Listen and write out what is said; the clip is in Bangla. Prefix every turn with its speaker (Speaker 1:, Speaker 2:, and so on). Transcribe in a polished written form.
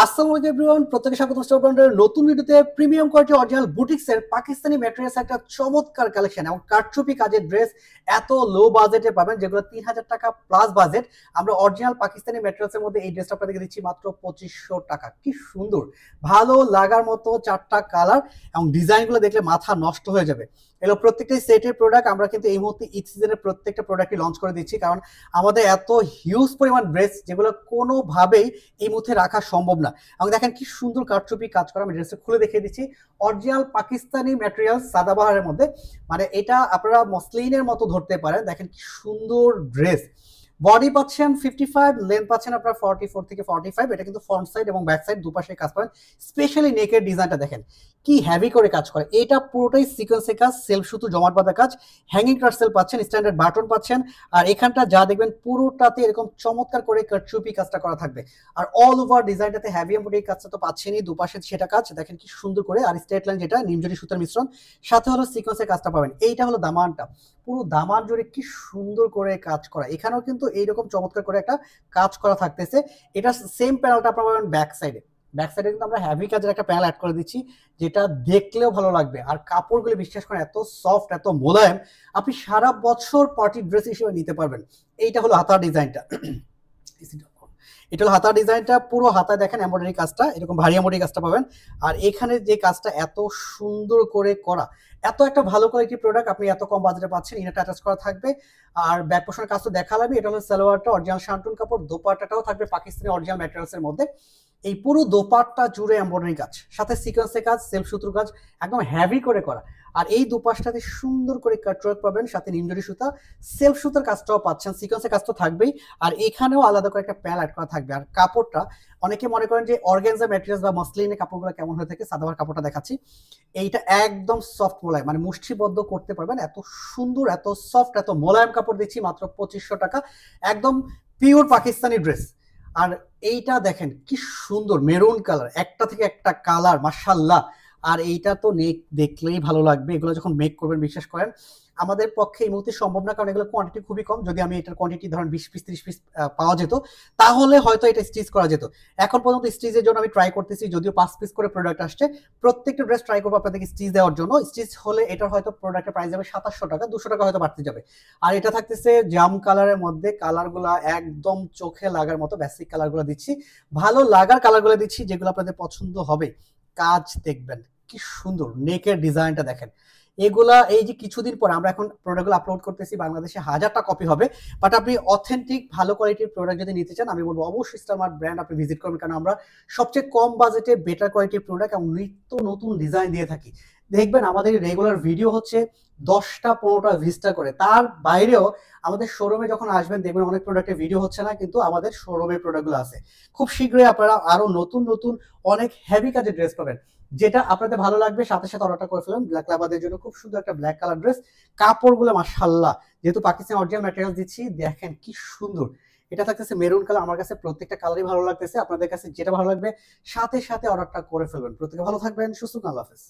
Speaker 1: আসসালামু আলাইকুম এভরিওয়ান, প্রত্যেককে স্বাগত স্টার ব্র্যান্ডের নতুন ভিডিওতে। প্রিমিয়াম কোয়ালিটি অরিজিনাল বুটিক্সের পাকিস্তানি ম্যাটেরিয়ালস একটা চমৎকার কালেকশন এবং কারচুপি কাজের ড্রেস এত লো বাজেটে পাবেন, যেগুলো 3000 টাকা প্লাস বাজেট। আমরা অরিজিনাল পাকিস্তানি ম্যাটেরিয়ালসের মধ্যে এই ড্রেসটা আপনাদেরকে দিচ্ছি মাত্র 2500 টাকা। কি সুন্দর, ভালো লাগার মতো চারটা কালার এবং ডিজাইনগুলো দেখলে মাথা নষ্ট হয়ে যাবে। এগুলো প্রত্যেকটাই সেটের প্রোডাক্ট। আমরা কিন্তু এই মুহূর্তে ঈদ সিজনের প্রত্যেকটা প্রোডাক্টই লঞ্চ করে দিচ্ছি, কারণ আমাদের এত হিউজ পরিমাণ ড্রেস যেগুলো কোনোভাবেই এই মুহূর্তে রাখা সম্ভব না। এবং দেখেন কি সুন্দর কারচুপি কাজ করা। আমি ড্রেসটা খুলে দেখিয়ে দিচ্ছি। অরিজিনাল পাকিস্তানি ম্যাটেরিয়াল সাদাবাহারের মধ্যে, মানে এটা আপনারা মসলিনের মতো ধরতে পারেন। দেখেন কি সুন্দর ড্রেস। বডি পাচ্ছেন 55, লেন্থ পাচ্ছেন আপনার 44 থেকে 45। এটা কিন্তু ফ্রন্ট সাইড এবং ব্যাক সাইড দুপাশে কাজ পাবেন। স্পেশালি নেকের ডিজাইনটা দেখেন কি হেভি করে কাজ করে। এটা পুরোটাই সিকোয়েন্সের কাজ, সেলফ সুতো জমাট বাঁধা কাজ। হ্যাঙ্গিং টার্সেল পাচ্ছেন, স্ট্যান্ডার্ড বাটন পাচ্ছেন। আর এখানটা যা দেখবেন পুরোটাতে এরকম চমৎকার করে কারচুপি কাজটা করা থাকবে। আর অল ওভার ডিজাইনটাতে হেভি এমব্রয়ডারি কাজটা তো পাচ্ছেনই, দুপাশে সেটা কাজ দেখেন কি সুন্দর করে। আর স্ট্রেট লাইন যেটা নিমজরি সুতার মিশ্রণ, সাথে হলো সিকোয়েন্সের কাজটা পাবেন। এইটা হলো দামানটা, পুরো দামান জুড়ে কি সুন্দর করে কাজ করা। এখানেও কিন্তু এইরকম চমৎকার করে একটা কাজ করা থাকতেছে। এটা সেম প্যানেলটা আপনারা পাবেন ব্যাক সাইডে। ব্যাক সাইডে কিন্তু আমরা হেভি কাজের একটা প্যানেল অ্যাড করে দিচ্ছি, যেটা দেখলেও ভালো লাগবে। আর কাপড়গুলো বিশ্বাস করেন এত সফট, এত মোলায়েম, আপনি সারা বছর পার্টি ড্রেস হিসেবে নিতে পারবেন। এইটা হলো হাতার ডিজাইনটা। এটা হলো হাতার ডিজাইনটা, পুরো হাতায় দেখেন এমব্রয়ডারি কাজটা, এরকম ভারী এমব্রয়ডারি কাজটা পাবেন। আর এখানে যে কাজটা এত সুন্দর করে করা, এত একটা ভালো কোয়ালিটির প্রোডাক্ট আপনি এত কম বাজেটে পাচ্ছেন। ইনারটা অ্যাটাচ করা থাকবে। আর ব্যাক পোর্শনের কাজ তো দেখালামই। এটা হলো সালোয়ারটা, অরিজিনাল শান্টুন কাপড়। দোপাট্টাটাও থাকবে পাকিস্তানি অরিজিনাল ম্যাটেরিয়ালস এর মধ্যে। এই পুরো দোপাট্টা জুড়ে এমব্রয়ডারি কাজ, সাথে সিকোয়েন্সের কাজ, সেলফ সুতোর কাজ, একদম হেভি করে করা। আর এই দুপাশটাতে সুন্দর করে কাটওয়ার্ক পাবেন, সাথে নিমজরি সুতা, সেলফ সুতার কাজটাও পাচ্ছেন, সিকোয়েন্সের কাজ তো থাকবেই। আর এখানেও আলাদা করে একটা প্যানেল অ্যাড করা থাকবে। আর কাপড়টা অনেকে মনে করেন যে অর্গানজা ম্যাটেরিয়ালস বা মসলিনের কাপড়গুলো কেমন হয়ে থাকে, সাদাবার কাপড়টা দেখাচ্ছি। এইটা একদম সফট মোলায়েম, মানে মুষ্টিবদ্ধ করতে পারবেন। এত সুন্দর, এত সফট, এত মোলায়েম কাপড় দিচ্ছি মাত্র 2500 টাকা। একদম পিওর পাকিস্তানি ড্রেস। আর এইটা দেখেন কি সুন্দর মেরুন কালার, একটা থেকে একটা কালার মাশাআল্লাহ। আর এইটা তো নেক দেখলেই ভালো লাগবে। এগুলো যখন মেক করবেন বিশ্বাস করেন আমাদের পক্ষে এই মুহূর্তে সম্ভব না, কারণ এগুলো কোয়ান্টিটি খুবই কম। যদি আমি এটার কোয়ান্টিটি ধরেন 20 পিস 30 পিস পাওয়া যেত, তাহলে হয়তো এটা স্টিচ করা যেত। এখন পর্যন্ত স্টিচের জন্য আমি ট্রাই করতেছি, যদিও 5 পিস করে প্রোডাক্ট আসছে। প্রত্যেকটা ড্রেস ট্রাই করবো আপনাদেরকে স্টিচ দেওয়ার জন্য। স্টিচ হলে এটার হয়তো প্রোডাক্টের প্রাইস যাবে 2700 টাকা, 200 টাকা হয়তো বাড়তে যাবে। আর এটা থাকতেছে জাম কালারের মধ্যে, কালারগুলা একদম চোখে লাগার মতো বেসিক কালারগুলো দিচ্ছি, ভালো লাগার কালারগুলো দিচ্ছি, যেগুলো আপনাদের পছন্দ হবে। কাজ দেখবেন কি সুন্দর, নেকের ডিজাইনটা দেখেন। এগুলা এই যে কিছুদিন পর আমরা এখন প্রোডাক্টগুলো আপলোড করতেছি, বাংলাদেশে 1000টা কপি হবে। বাট আপনি অথেন্টিক ভালো কোয়ালিটির প্রোডাক্ট যদি নিতে চান, আমি বলবো অবশ্যই স্টারমার্ট ব্র্যান্ড আপনি ভিজিট করবেন, কারণ আমরা সবচেয়ে কম বাজেটে বেটার কোয়ালিটির প্রোডাক্ট এবং নিত্য নতুন ডিজাইন দিয়ে থাকি। দেখবেন আমাদের রেগুলার ভিডিও হচ্ছে 10টা 15টা ভিস্টা করে। তার বাইরেও আমাদের শোরুমে যখন আসবেন দেখবেন অনেক প্রোডাক্টের ভিডিও হচ্ছে না, কিন্তু আমাদের শোরুমের প্রোডাক্টগুলো আছে। খুব শীঘ্রই আপনারা আরো নতুন নতুন অনেক হেভি কাজের ড্রেস পাবেন, যেটা আপনাদের ভালো লাগবে। সাথে সাথে অর্ডারটা করে ফেলুন। ব্ল্যাক লাভারদের জন্য খুব সুন্দর একটা ব্ল্যাক কালার ড্রেস। কাপড়গুলো মাশাআল্লাহ, যেহেতু পাকিস্তানি অরিজিনাল ম্যাটেরিয়াল দিচ্ছি, দেখেন কি সুন্দর। এটা থাকতেছে মেরুন কালার। আমার কাছে প্রত্যেকটা কালারই ভালো লাগতেছে। আপনাদের কাছে যেটা ভালো লাগবে সাথে সাথে অর্ডারটা করে ফেলবেন। প্রত্যেকে ভালো থাকবেন, সুস্থ থাকবেন। আল্লাহ হাফেজ।